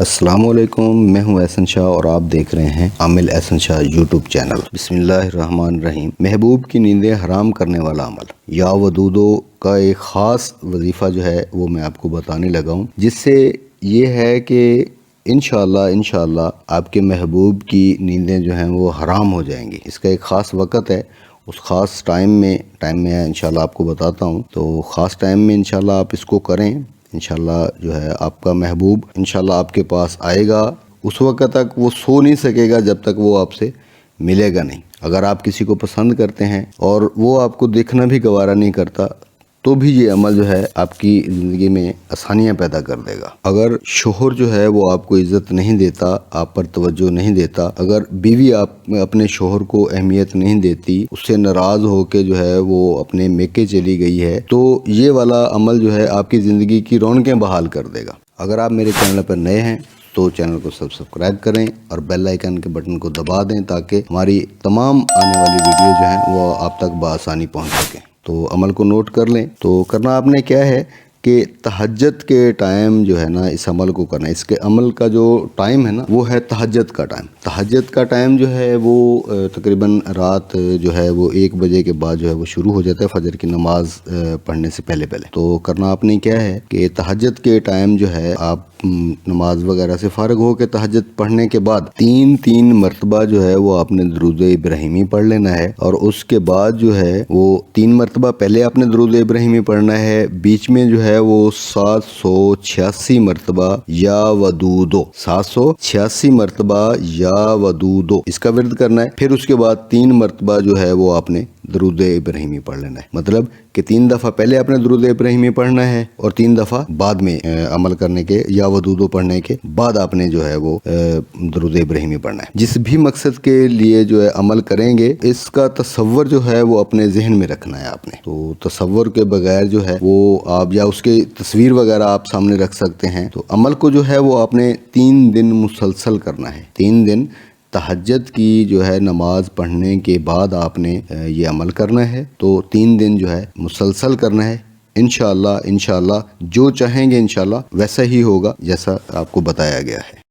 السلام علیکم، میں ہوں احسن شاہ اور آپ دیکھ رہے ہیں عامل احسن شاہ یوٹیوب چینل۔ بسم اللہ الرحمن الرحیم۔ محبوب کی نیندیں حرام کرنے والا عمل یا ودودو کا ایک خاص وظیفہ جو ہے وہ میں آپ کو بتانے لگا ہوں، جس سے یہ ہے کہ انشاءاللہ آپ کے محبوب کی نیندیں جو ہیں وہ حرام ہو جائیں گی۔ اس کا ایک خاص وقت ہے، اس خاص ٹائم میں انشاءاللہ آپ کو بتاتا ہوں، تو خاص ٹائم میں انشاءاللہ آپ اس کو کریں۔ انشاءاللہ جو ہے آپ کا محبوب انشاءاللہ آپ کے پاس آئے گا، اس وقت تک وہ سو نہیں سکے گا جب تک وہ آپ سے ملے گا نہیں۔ اگر آپ کسی کو پسند کرتے ہیں اور وہ آپ کو دیکھنا بھی گوارا نہیں کرتا تو بھی یہ عمل جو ہے آپ کی زندگی میں آسانیاں پیدا کر دے گا۔ اگر شوہر جو ہے وہ آپ کو عزت نہیں دیتا، آپ پر توجہ نہیں دیتا، اگر بیوی آپ اپنے شوہر کو اہمیت نہیں دیتی، اس سے ناراض ہو کے جو ہے وہ اپنے میکے چلی گئی ہے، تو یہ والا عمل جو ہے آپ کی زندگی کی رونقیں بحال کر دے گا۔ اگر آپ میرے چینل پر نئے ہیں تو چینل کو سبسکرائب کریں اور بیل آئیکن کے بٹن کو دبا دیں تاکہ ہماری تمام آنے والی ویڈیو جو ہیں وہ آپ تک بآسانی پہنچ سکیں۔ تو عمل کو نوٹ کر لیں۔ تو کرنا آپ نے کیا ہے کہ تہجد کے ٹائم جو ہے نا اس عمل کو کرنا ہے۔ اس کے عمل کا جو ٹائم ہے نا وہ ہے تہجد کا ٹائم۔ تہجد کا ٹائم جو ہے وہ تقریباً رات جو ہے وہ 1 بجے کے بعد جو ہے وہ شروع ہو جاتا ہے، فجر کی نماز پڑھنے سے پہلے۔ تو کرنا آپ نے کیا ہے کہ تہجد کے ٹائم جو ہے آپ نماز وغیرہ سے فارغ ہو کے تہجد پڑھنے کے بعد تین مرتبہ جو ہے وہ آپ نے درود ابراہیمی پڑھ لینا ہے، اور اس کے بعد جو ہے وہ 3 مرتبہ پہلے آپ نے درود ابراہیمی پڑھنا ہے، بیچ میں جو ہے وہ 786 مرتبہ یا ودودو 786 مرتبہ یا ودودو اس کا ورد کرنا ہے۔ پھر اس کے بعد 3 مرتبہ جو ہے وہ آپ نے درود ابراہیمی پڑھ لینا ہے، مطلب کہ 3 دفعہ پہلے آپ نے درود ابراہیمی پڑھنا ہے اور 3 دفعہ بعد میں عمل کرنے کے یا ودودو پڑھنے کے بعد آپ نے جو ہے وہ درود ابراہیمی پڑھنا ہے۔ جس بھی مقصد کے لیے جو ہے عمل کریں گے، اس کا تصور جو ہے وہ اپنے ذہن میں رکھنا ہے آپ نے۔ تو تصور کے بغیر جو ہے وہ آپ یا اس کی تصویر وغیرہ آپ سامنے رکھ سکتے ہیں۔ تو عمل کو جو ہے وہ آپ نے 3 دن مسلسل کرنا ہے۔ 3 دن تہجد کی جو ہے نماز پڑھنے کے بعد آپ نے یہ عمل کرنا ہے۔ تو 3 دن جو ہے مسلسل کرنا ہے۔ انشاءاللہ جو چاہیں گے انشاءاللہ ویسا ہی ہوگا جیسا آپ کو بتایا گیا ہے۔